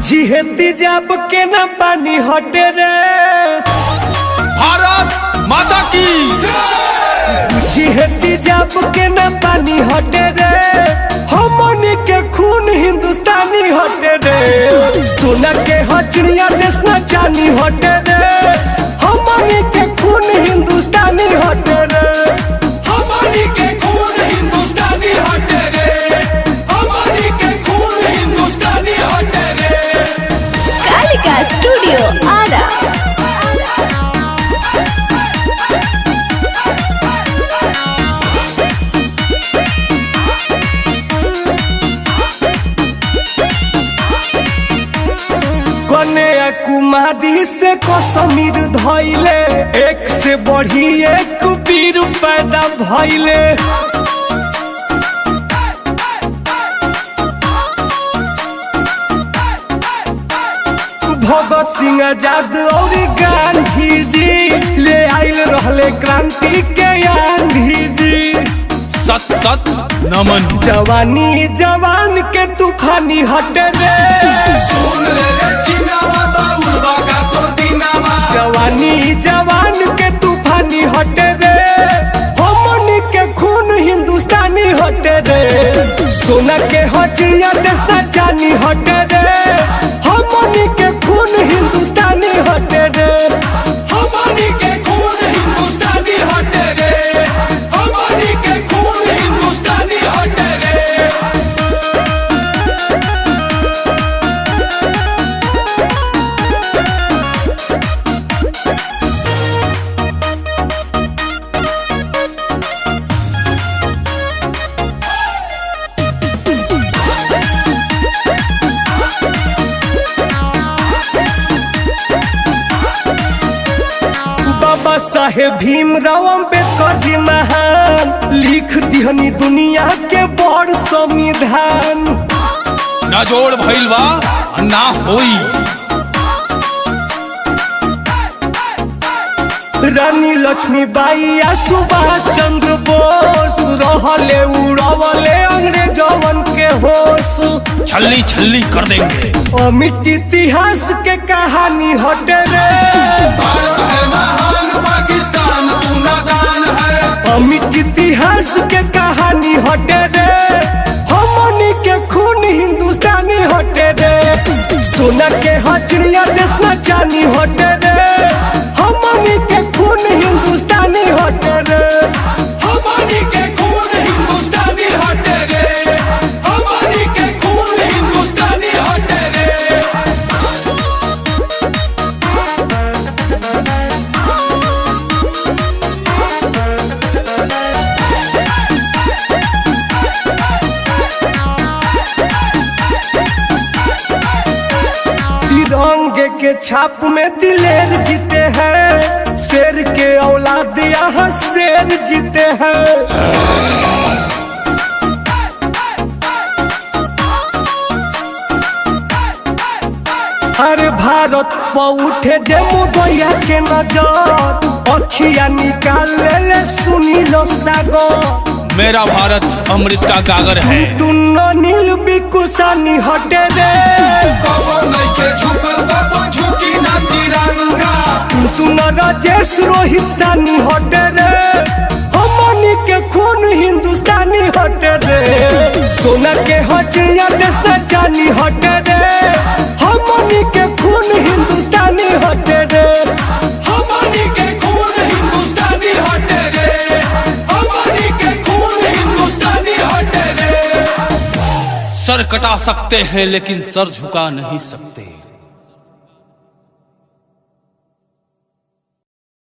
जिहेती जब के न पानी हटे रे। भारत माता की जिहेती जब के न पानी हटे रे। हमनी के खून हिंदुस्तानी हटे रे। सोना के हचड़िया देश न चानी हटे रे। हमनी के खून हिंदुस्तानी हटे रे। हमारी के खून हिंदुस्तानी हटे रे। हमारी के खून हिंदुस्तानी हटे रे। कालिका स्टूडियो आरा। कन्या कुमारी से कश्मीर धैले। एक से बढ़ी एक वीर पैदा भइले। भगत सिंह आजाद और गांधी जी ले आइल रहले क्रांति के आंधी जी। सत सत नमन। जवानी जवान के तूफानी हटे रे। सुन ले रे चिनावा बाबुलबा का तो दीनावा। जवानी जवान के तूफानी हटे रे। हमनी के खून हिंदुस्तानी हटे रे। सोना के हचड़िया देश न चानी हटे रे। हमनी के खून हिंदुस्तानी हटे रे। हमारी के खून हिंदुस्तानी हटे रे। हमारी के खून हिंदुस्तानी हटे रे। बाबा साहेब भीमराव अम्बेडकर जी महान लिख दिहनी दुनिया के बड़ संविधान। ना जोड़ भइल बा ना होई। रानी लक्ष्मीबाई या सुभाष चंद्र बोस रहले उड़वले अंग्रेजवन के होश। छल्ली छल्ली कर देंगे। अमिट इतिहास के कहानी हटे रे। भारत है महान पाकिस्तान तू नादान है। अमिट इतिहास के कहानी हटे रे। हमनी के खून हिंदुस्तानी हटे रे। सोना के हचड़िया देश न चानी हटे रे। हमनी के खून हिंदुस्तानी हटे रे। हमारी के खून हिंदुस्तानी हटे रे। हमारी के खून हिंदुस्तानी हटे रे। तिरंगे के छाप में दिलेर जीते हैं। शेर के औलाद यहाँ शेर जीते हैं। हर भारत पर उठे जे मुदैया के नजर। अखिया निकाल ले सुनी लो सागर। मेरा भारत अमृत का गागर है। टुन्नो नील बिकुसानी हटे रे। कबो नइखे झुकल कबो झुकी ना तिरंगा। टुन्नो राजेश रोहित सानी हटे रे। हमनी के खून हिंदुस्तानी हटे रे। सोना के हचड़िया देश न चानी हटे रे। हमनी के खून हिंदुस्तानी हटे रे। हमारी के खून हिंदुस्तानी हटे रे। हमारी के खून हिंदुस्तानी हटे रे। सर कटा सकते हैं लेकिन सर झुका नहीं सकते।